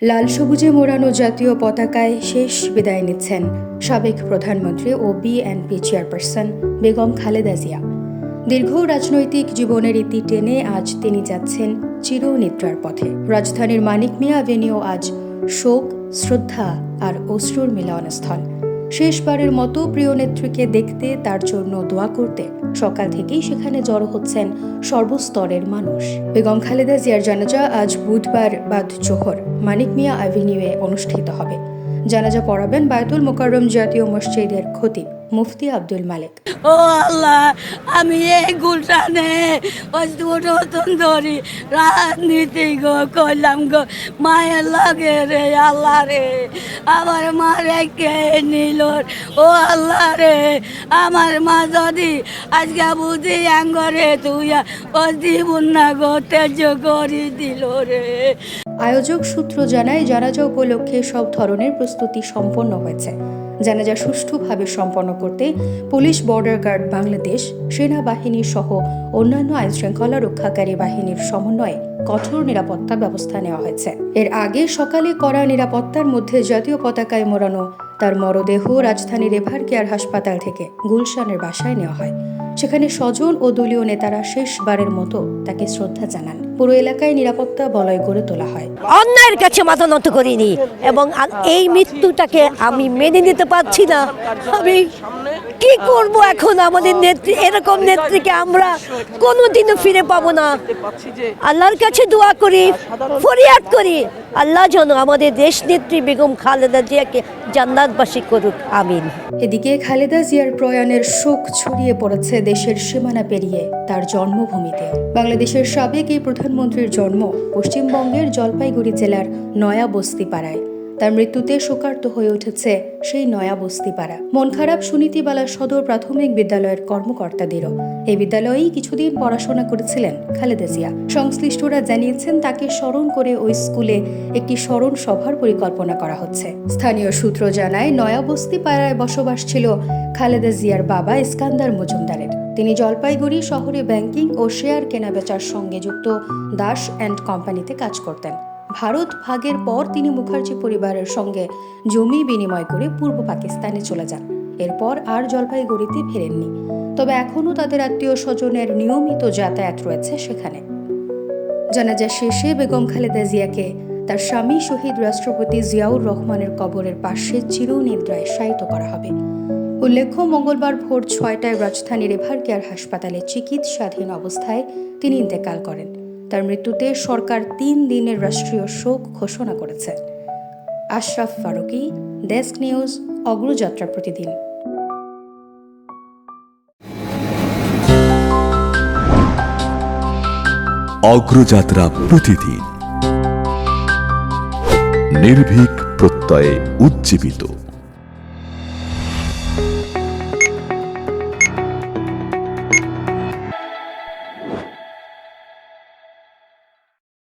লাল সবুজে মোড়ানো জাতীয় পতাকায় শেষ বিদায় নিচ্ছেন সাবেক প্রধানমন্ত্রী ও বিএনপি চেয়ারপারসন বেগম খালেদা জিয়া। দীর্ঘ রাজনৈতিক জীবনের ইতি টেনে আজ তিনি যাচ্ছেন চিরনিদ্রার পথে। রাজধানীর মানিক মিয়া অ্যাভিনিউ আজ শোক, শ্রদ্ধা আর অশ্রুর মিলনস্থল। শেষবারের মতো প্রিয় নেত্রীকে দেখতে, তার জন্য দোয়া করতে সকাল থেকেই সেখানে জড়ো হচ্ছেন সর্বস্তরের মানুষ। বেগম খালেদা জিয়ার জানাজা আজ বুধবার বাদ জোহর মানিক মিয়া অ্যাভিনিউয়ে অনুষ্ঠিত হবে। জানাজা পড়াবেন বায়তুল মোকাররম জাতীয় মসজিদের খতিব মুফতি আব্দুল মালিক। ও আল্লাহ, আমি এই গুলশানে ধরি রাজনীতি গো করলাম গো, মায়ের লাগে রে আল্লাহ রে, আমার মা রেখে নিল। ও আল্লাহ রে, আমার মা যদি আজকে বুঝি আঙ্গরে তুই ও জীবন না গো তেজ করে দিল রে। আয়োজক সূত্র জানায়, জানাজা উপলক্ষে সব ধরনের প্রস্তুতি সম্পন্ন হয়েছে। জানাজা সুষ্ঠুভাবে সম্পন্ন করতে পুলিশ, বর্ডার গার্ড বাংলাদেশ, সেনাবাহিনী সহ অন্যান্য আইনশৃঙ্খলা রক্ষাকারী বাহিনীর সমন্বয়ে কঠোর নিরাপত্তা ব্যবস্থা নেওয়া হয়েছে। এর আগে সকালে কড়া নিরাপত্তার মধ্যে জাতীয় পতাকায় মোড়ানো তার মরদেহ রাজধানীর এভার কেয়ার হাসপাতাল থেকে গুলশানের বাসায় নেওয়া হয়। সেখানে স্বজন ও দলীয় নেতারা শেষবারের মতো তাকে শ্রদ্ধা জানান। পুরো এলাকায় নিরাপত্তা বলয় গড়ে তোলা হয়। অন্যায়ের কাছে মাথা নত করিনি এবং এই মৃত্যুটাকে আমি মেনে নিতে পারছি না। আমি কি করব এখন? আমাদের নেত্রী, এরকম নেত্রীকে আমরা কোনোদিনও ফিরে পাবো না। আল্লাহর কাছে দোয়া করি, ফরিয়াদ করি, আল্লাহ যেন আমাদের দেশ নেত্রী বেগম খালেদা জিয়াকে জান্নাতবাসী করুক, আমিন। এদিকে খালেদা জিয়ার প্রয়াণের শোক ছড়িয়ে পড়েছে দেশের সীমানা পেরিয়ে তার জন্মভূমিতে। বাংলাদেশের সাবেক এই প্রধানমন্ত্রীর জন্ম পশ্চিমবঙ্গের জলপাইগুড়ি জেলার নয়া বস্তিপাড়ায়। তার মৃত্যুতে শোকার্ত হয়ে উঠেছে সেই নয়া বস্তিপাড়া। মন খারাপ সুনীতিবালা সদর প্রাথমিক বিদ্যালয়ের কর্মকর্তাদেরও। এই বিদ্যালয়েই কিছুদিন পড়াশোনা করেছিলেন খালেদা জিয়া। সংশ্লিষ্টরা জানিয়েছেন, তাকে স্মরণ করে ওই স্কুলে একটি স্মরণ সভার পরিকল্পনা করা হচ্ছে। স্থানীয় সূত্র জানায়, নয়া বস্তিপাড়ায় বসবাস ছিল খালেদা জিয়ার বাবা ইস্কান্দার মজুমদারের। তিনি জলপাইগুড়ি শহরে ব্যাংকিং ও শেয়ার কেনাবেচার সঙ্গে যুক্ত দাস অ্যান্ড কোম্পানিতে কাজ করতেন। ভারত ভাগের পর তিনি মুখার্জি পরিবারের সঙ্গে জমি বিনিময় করে পূর্ব পাকিস্তানে চলে যান। এরপর আর জলপাইগুড়িতে ফেরেননি। তবে এখনও তাদের আত্মীয় স্বজনের নিয়মিত যাতায়াত রয়েছে সেখানে। জানাজা শেষে বেগম খালেদা জিয়াকে তার স্বামী শহীদ রাষ্ট্রপতি জিয়াউর রহমানের কবরের পাশে চিরনিদ্রায় শায়িত করা হবে। উল্লেখ্য, মঙ্গলবার ভোর 6টায় রাজধানীর এভার কেয়ার হাসপাতালে চিকিৎসাধীন অবস্থায় তিনি ইন্তেকাল করেন। তার মৃত্যুতে সরকার 3 দিনের রাষ্ট্রীয় শোক ঘোষণা করেছে। আশরাফ ফারুকি, ডেস্ক নিউজ, অগ্রযাত্রা প্রতিদিন। অগ্রযাত্রা প্রতিদিন, নির্ভীক প্রত্যয়ে উজ্জীবিত।